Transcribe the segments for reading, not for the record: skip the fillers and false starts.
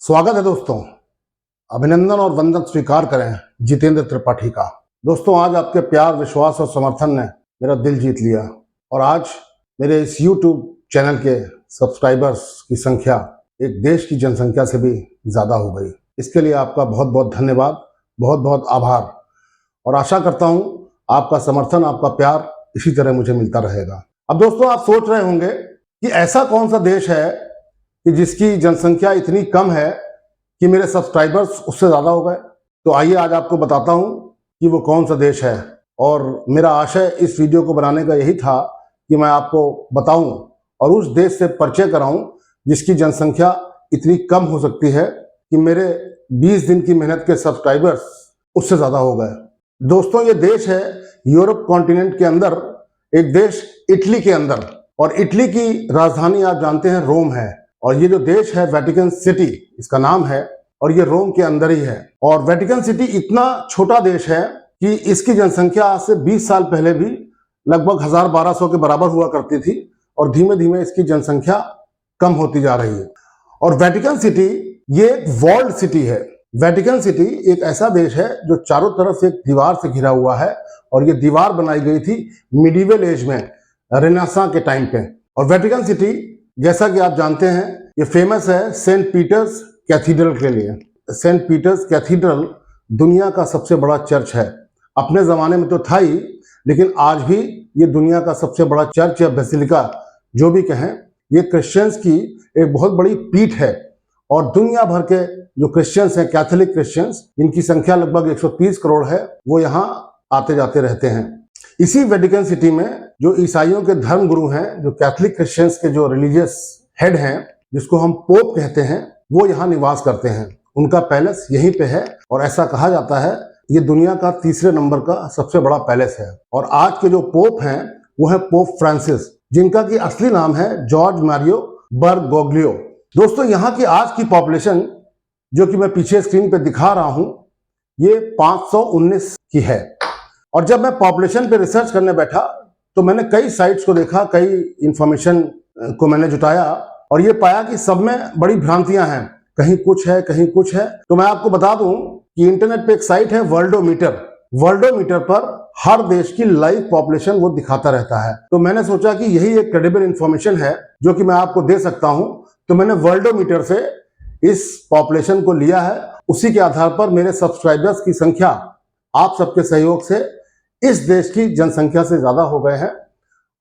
स्वागत है दोस्तों। अभिनंदन और वंदन स्वीकार करें जितेंद्र त्रिपाठी का। दोस्तों, आज आपके प्यार, विश्वास और समर्थन ने मेरा दिल जीत लिया और आज मेरे इस YouTube चैनल के सब्सक्राइबर्स की संख्या एक देश की जनसंख्या से भी ज़्यादा हो गई। इसके लिए आपका बहुत बहुत धन्यवाद, बहुत बहुत आभार और आशा करता हूँ आपका समर्थन, आपका प्यार इसी तरह मुझे मिलता रहेगा। अब दोस्तों, आप सोच रहे होंगे कि ऐसा कौन सा देश है कि जिसकी जनसंख्या इतनी कम है कि मेरे सब्सक्राइबर्स उससे ज़्यादा हो गए। तो आइए आज आपको बताता हूँ कि वो कौन सा देश है। और मेरा आशय इस वीडियो को बनाने का यही था कि मैं आपको बताऊं और उस देश से परिचय कराऊं जिसकी जनसंख्या इतनी कम हो सकती है कि मेरे 20 दिन की मेहनत के सब्सक्राइबर्स उससे ज़्यादा हो गए। दोस्तों, ये देश है यूरोप कॉन्टिनेंट के अंदर, एक देश इटली के अंदर, और इटली की राजधानी आप जानते हैं रोम है। और ये जो देश है वेटिकन सिटी इसका नाम है और ये रोम के अंदर ही है। और वेटिकन सिटी इतना छोटा देश है कि इसकी जनसंख्या आज से 20 साल पहले भी लगभग 1000-1200 के बराबर हुआ करती थी और धीमे धीमे इसकी जनसंख्या कम होती जा रही है। और वेटिकन सिटी ये एक वॉल्ड सिटी है। वेटिकन सिटी एक ऐसा देश है जो चारों तरफ से एक दीवार से घिरा हुआ है और ये दीवार बनाई गई थी मिडीवल एज में, रेनेसां के टाइम पे। और वेटिकन सिटी, जैसा कि आप जानते हैं, ये फेमस है सेंट पीटर्स कैथीड्रल के लिए। सेंट पीटर्स कैथीड्रल दुनिया का सबसे बड़ा चर्च है। अपने ज़माने में तो था ही, लेकिन आज भी ये दुनिया का सबसे बड़ा चर्च या बेसिलिका जो भी कहें, ये क्रिश्चियंस की एक बहुत बड़ी पीठ है। और दुनिया भर के जो क्रिश्चियंस हैं, कैथोलिक क्रिश्चियंस, इनकी संख्या लगभग 130 करोड़ है, वो यहाँ आते जाते रहते हैं। इसी वेटिकन सिटी में जो ईसाइयों के धर्म गुरु हैं, जो कैथोलिक क्रिश्चियंस के जो रिलीजियस हेड हैं, जिसको हम पोप कहते हैं, वो यहाँ निवास करते हैं। उनका पैलेस यहीं पे है और ऐसा कहा जाता है ये दुनिया का तीसरे नंबर का सबसे बड़ा पैलेस है। और आज के जो पोप हैं वो है पोप फ्रांसिस, जिनका की असली नाम है जॉर्ज मारियो बरगोग्लियो। दोस्तों, यहाँ की आज की पॉपुलेशन जो कि मैं पीछे स्क्रीन पे दिखा रहा हूँ, ये 519 की है। और जब मैं पॉपुलेशन पे रिसर्च करने बैठा तो मैंने कई साइट्स को देखा, कई इंफॉर्मेशन को मैंने जुटाया और ये पाया कि सब में बड़ी भ्रांतियां हैं, कहीं कुछ है कहीं कुछ है। तो मैं आपको बता दूं कि इंटरनेट पे एक साइट है वर्ल्डोमीटर। वर्ल्डोमीटर पर हर देश की लाइव पॉपुलेशन वो दिखाता रहता है। तो मैंने सोचा कि यही एक क्रेडिबल इंफॉर्मेशन है जो कि मैं आपको दे सकता हूं। तो मैंने वर्ल्डोमीटर से इस पॉपुलेशन को लिया है। उसी के आधार पर मेरे सब्सक्राइबर्स की संख्या आप सबके सहयोग से इस देश की जनसंख्या से ज्यादा हो गए हैं।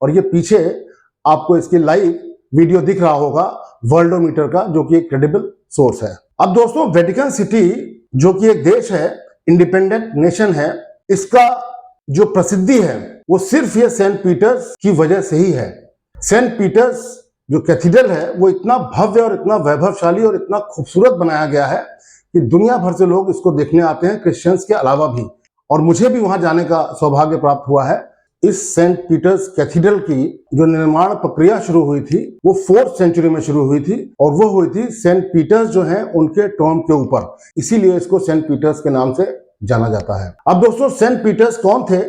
और ये पीछे आपको इसकी लाइव वीडियो दिख रहा होगा वर्ल्डोमीटर का, जो कि एक क्रेडिबल सोर्स है। अब दोस्तों, वेटिकन सिटी जो कि एक देश है, इंडिपेंडेंट नेशन है, इसका जो प्रसिद्धि है वो सिर्फ ये सेंट पीटर्स की वजह से ही है। सेंट पीटर्स जो कैथीड्रल है वो इतना भव्य और इतना वैभवशाली और इतना खूबसूरत बनाया गया है कि दुनिया भर से लोग इसको देखने आते हैं, क्रिश्चियंस के अलावा भी। और मुझे भी वहां जाने का सौभाग्य प्राप्त हुआ है। इस सेंट पीटर्स कैथीड्रल की जो निर्माण प्रक्रिया शुरू हुई थी वो 4th सेंचुरी में शुरू हुई थी और वो हुई थी सेंट पीटर्स जो हैं उनके टॉम के ऊपर, इसीलिए इसको सेंट पीटर्स के नाम से जाना जाता है। अब दोस्तों, सेंट पीटर्स कौन थे?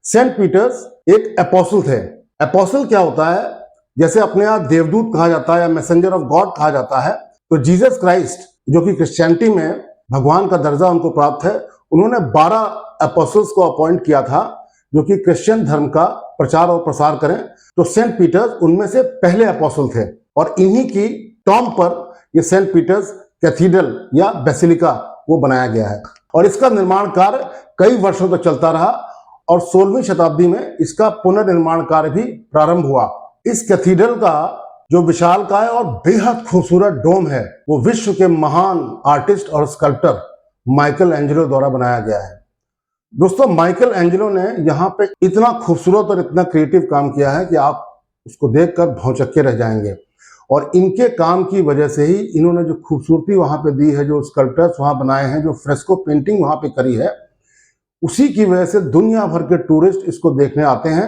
सेंट पीटर्स एक एपोस्टल थे। एपोस्टल क्या होता है? जैसे अपने आप देवदूत कहा जाता है या मैसेंजर ऑफ गॉड कहा जाता है, तो जीसस क्राइस्ट जो कि क्रिश्चियनिटी में भगवान का दर्जा उनको प्राप्त है, उन्होंने 12 एपोस्टल्स को अपॉइंट किया था जो कि क्रिश्चियन धर्म का प्रचार और प्रसार करें। तो सेंट पीटर्स उनमें से पहले एपोस्टल थे और इन्हीं की टॉम पर ये सेंट पीटर्स कैथीड्रल या बेसिलिका वो बनाया गया है। और इसका निर्माण कार्य कई वर्षों तक चलता रहा और 16वीं शताब्दी में इसका पुनर्निर्माण कार्य भी प्रारंभ हुआ। इस कैथीड्रल का जो विशालकाय और बेहद खूबसूरत डोम है वो विश्व के महान आर्टिस्ट और स्कल्प्टर माइकल एंजेलो द्वारा बनाया गया है। दोस्तों, माइकल एंजेलो ने यहाँ पे इतना खूबसूरत और इतना क्रिएटिव काम किया है कि आप उसको देखकर भौंचक्के रह जाएंगे। और इनके काम की वजह से ही इन्होंने जो खूबसूरती वहाँ पे दी है, जो स्कल्प्टर्स वहाँ बनाए हैं, जो फ्रेस्को पेंटिंग वहाँ पे करी है, उसी की वजह से दुनिया भर के टूरिस्ट इसको देखने आते हैं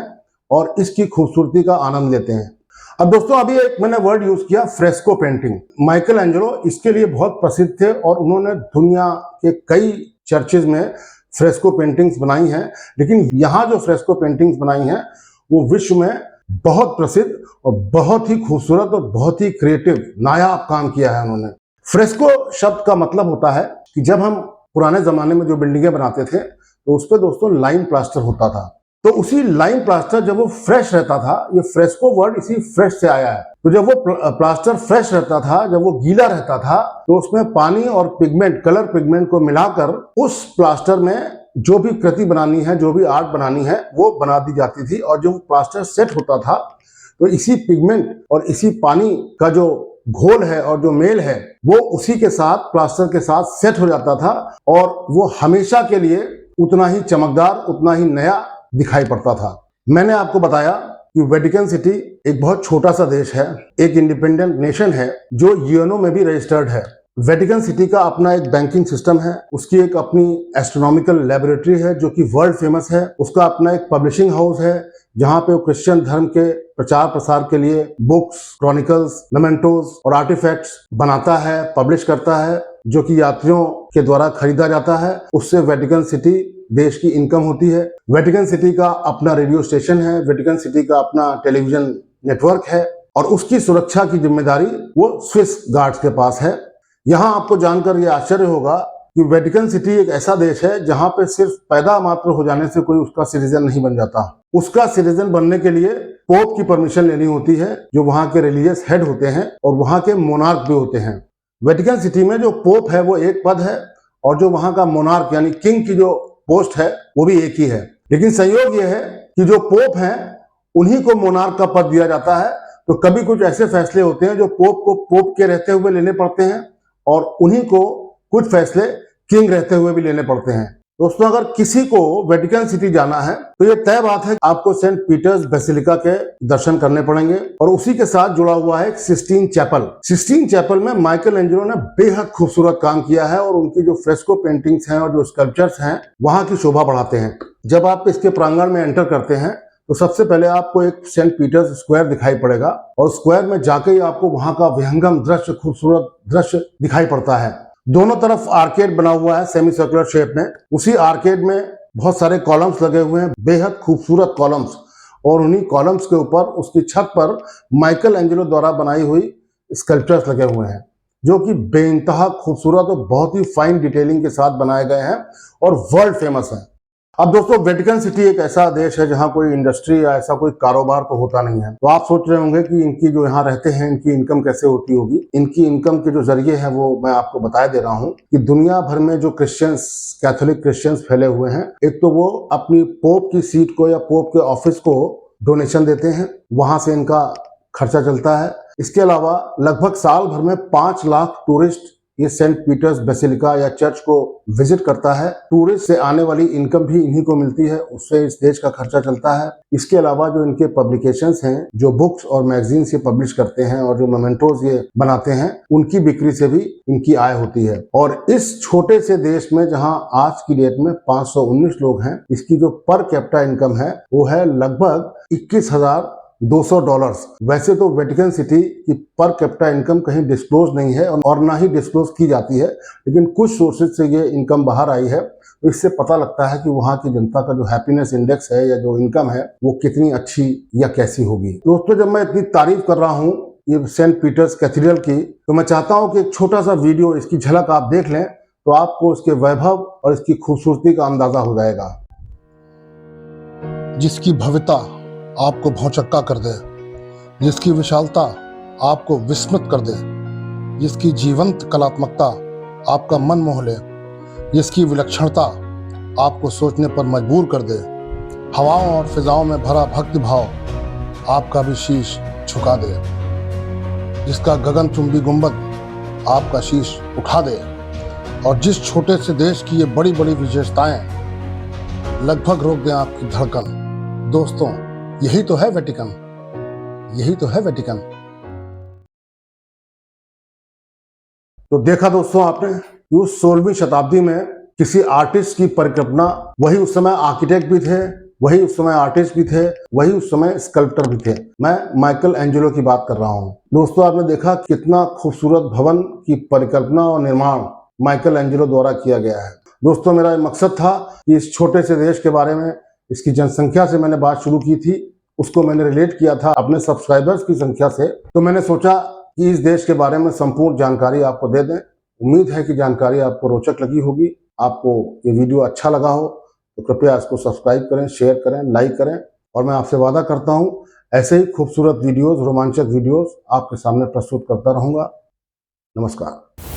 और इसकी खूबसूरती का आनंद लेते हैं। अब दोस्तों, अभी एक मैंने वर्ड यूज किया, फ्रेस्को पेंटिंग। माइकल एंजेलो इसके लिए बहुत प्रसिद्ध थे और उन्होंने दुनिया के कई चर्चेज में फ्रेस्को पेंटिंग्स बनाई हैं। लेकिन यहाँ जो फ्रेस्को पेंटिंग्स बनाई हैं वो विश्व में बहुत प्रसिद्ध और बहुत ही खूबसूरत और बहुत ही क्रिएटिव नायाब काम किया है उन्होंने। फ्रेस्को शब्द का मतलब होता है कि जब हम पुराने जमाने में जो बिल्डिंगें बनाते थे तो उस पे दोस्तों लाइन प्लास्टर होता था। तो उसी लाइन प्लास्टर जब वो फ्रेश रहता था, ये फ्रेस्को वर्ड इसी फ्रेश से आया है। तो जब वो प्लास्टर फ्रेश रहता था, जब वो गीला रहता था, तो उसमें पानी और पिगमेंट, कलर पिगमेंट को मिलाकर उस प्लास्टर में जो भी कृति बनानी है, जो भी आर्ट बनानी है, वो बना दी जाती थी। और जो प्लास्टर सेट होता था तो इसी पिगमेंट और इसी पानी का जो घोल है और जो मेल है वो उसी के साथ, प्लास्टर के साथ सेट हो जाता था और वो हमेशा के लिए उतना ही चमकदार, उतना ही नया दिखाई पड़ता था। मैंने आपको बताया कि वेटिकन सिटी एक बहुत छोटा सा देश है, एक इंडिपेंडेंट नेशन है जो यूएनओ में भी रजिस्टर्ड है। वेटिकन सिटी का अपना एक बैंकिंग सिस्टम है, उसकी एक अपनी एस्ट्रोनॉमिकल लेबोरेटरी है जो कि वर्ल्ड फेमस है, उसका अपना एक पब्लिशिंग हाउस है जहां पे वो क्रिश्चियन धर्म के प्रचार प्रसार के लिए बुक्स, क्रॉनिकल्स, मेमेंटोज और आर्टिफैक्ट्स बनाता है, पब्लिश करता है, जो कि यात्रियों के द्वारा खरीदा जाता है। उससे वेटिकन सिटी देश की इनकम होती है। वेटिकन सिटी का अपना रेडियो स्टेशन है, वेटिकन सिटी का अपना टेलीविजन नेटवर्क है और उसकी सुरक्षा की जिम्मेदारी वो स्विस गार्ड्स के पास है। यहाँ आपको जानकर ये आश्चर्य होगा कि वेटिकन सिटी एक ऐसा देश है जहां पे सिर्फ पैदा मात्र हो जाने से कोई उसका सिटीजन नहीं बन जाता। उसका सिटीजन बनने के लिए पोप की परमिशन लेनी होती है, जो वहां के रिलीजियस हेड होते हैं और वहां के मोनार्क भी होते हैं। वेटिकन सिटी में जो पोप है वो एक पद है और जो वहां का मोनार्क यानी किंग की जो पोस्ट है वो भी एक ही है। लेकिन संयोग ये है कि जो पोप हैं उन्हीं को मोनार्क का पद दिया जाता है। तो कभी कुछ ऐसे फैसले होते हैं जो पोप को पोप के रहते हुए लेने पड़ते हैं और उन्हीं को कुछ फैसले किंग रहते हुए भी लेने पड़ते हैं। दोस्तों, अगर किसी को वेटिकन सिटी जाना है तो ये तय बात है कि आपको सेंट पीटर्स बेसिलिका के दर्शन करने पड़ेंगे और उसी के साथ जुड़ा हुआ है सिस्टीन चैपल। सिस्टीन चैपल में माइकल एंजेलो ने बेहद खूबसूरत काम किया है और उनकी जो फ्रेस्को पेंटिंग्स हैं और जो स्कल्पचर्स हैं वहां की शोभा बढ़ाते हैं। जब आप इसके प्रांगण में एंटर करते हैं तो सबसे पहले आपको एक सेंट पीटर्स स्क्वायर दिखाई पड़ेगा और स्क्वायर में जाके ही आपको वहां का विहंगम दृश्य, खूबसूरत दृश्य दिखाई पड़ता है। दोनों तरफ आर्केड बना हुआ है सेमी सर्कुलर शेप में। उसी आर्केड में बहुत सारे कॉलम्स लगे हुए हैं, बेहद खूबसूरत कॉलम्स, और उन्हीं कॉलम्स के ऊपर उसकी छत पर माइकल एंजेलो द्वारा बनाई हुई स्कल्पचर्स लगे हुए हैं जो कि बेइंतहा खूबसूरत और बहुत ही फाइन डिटेलिंग के साथ बनाए गए हैं और वर्ल्ड फेमस हैं। अब दोस्तों, वेटिकन सिटी एक ऐसा देश है जहां कोई इंडस्ट्री या ऐसा कोई कारोबार तो होता नहीं है। तो आप सोच रहे होंगे कि इनकी जो यहाँ रहते हैं इनकी इनकम कैसे होती होगी। इनकी इनकम के जो जरिए हैं वो मैं आपको बता दे रहा हूँ कि दुनिया भर में जो क्रिश्चियंस, कैथोलिक क्रिश्चियंस फैले हुए हैं, एक तो वो अपनी पोप की सीट को या पोप के ऑफिस को डोनेशन देते हैं, वहां से इनका खर्चा चलता है। इसके अलावा लगभग साल भर में 5 लाख टूरिस्ट ये सेंट पीटर्स बेसिलिका या चर्च को विजिट करता है। टूरिस्ट से आने वाली इनकम भी इन्हीं को मिलती है, उससे इस देश का खर्चा चलता है। इसके अलावा जो इनके पब्लिकेशंस हैं, जो बुक्स और मैगजीन्स ये पब्लिश करते हैं और जो मोमेंटोज ये बनाते हैं, उनकी बिक्री से भी इनकी आय होती है। और इस छोटे से देश में जहां आज की डेट में 519 लोग हैं, इसकी जो पर कैपिटा इनकम है वो है लगभग $21,200। वैसे तो वेटिकन सिटी की पर कैपिटा इनकम कहीं डिस्क्लोज नहीं है और ना ही डिस्क्लोज की जाती है, लेकिन कुछ सोर्सेज से ये इनकम बाहर आई है। तो इससे पता लगता है कि वहाँ की जनता का जो हैप्पीनेस इंडेक्स है या जो इनकम है वो कितनी अच्छी या कैसी होगी। दोस्तों, जब मैं इतनी तारीफ कर रहा हूँ ये सेंट पीटर्स कैथेड्रल की, तो मैं चाहता हूँ कि एक छोटा सा वीडियो, इसकी झलक आप देख लें तो आपको इसके वैभव और इसकी खूबसूरती का अंदाजा हो जाएगा। जिसकी भव्यता आपको भौचक्का कर दे, जिसकी विशालता आपको विस्मित कर दे, जिसकी जीवंत कलात्मकता आपका मन मोह ले, जिसकी विलक्षणता आपको सोचने पर मजबूर कर दे, हवाओं और फिजाओं में भरा भक्ति भाव आपका भी शीश झुका दे, जिसका गगनचुंबी गुंबद आपका शीश उठा दे, और जिस छोटे से देश की ये बड़ी बड़ी विशेषताएं लगभग रोक दें आपकी धड़कन। दोस्तों, यही तो है वेटिकन, यही तो है वेटिकन। तो देखा दोस्तों आपने कि उस 16वीं शताब्दी में किसी आर्टिस्ट की परिकल्पना, वही उस समय आर्किटेक्ट भी थे, वही उस समय आर्टिस्ट भी थे, वही उस समय स्कल्प्टर भी थे। मैं माइकल एंजेलो की बात कर रहा हूं। दोस्तों, आपने देखा कितना खूबसूरत भवन की परिकल्पना और निर्माण माइकल एंजेलो द्वारा किया गया है। दोस्तों, मेरा मकसद था कि इस छोटे से देश के बारे में, इसकी जनसंख्या से मैंने बात शुरू की थी, उसको मैंने रिलेट किया था अपने सब्सक्राइबर्स की संख्या से। तो मैंने सोचा कि इस देश के बारे में संपूर्ण जानकारी आपको दे दें। उम्मीद है कि जानकारी आपको रोचक लगी होगी। आपको ये वीडियो अच्छा लगा हो तो कृपया इसको सब्सक्राइब करें, शेयर करें, लाइक करें। और मैं आपसे वादा करता हूँ ऐसे ही खूबसूरत वीडियोस, रोमांचक वीडियोस आपके सामने प्रस्तुत करता रहूँगा। नमस्कार।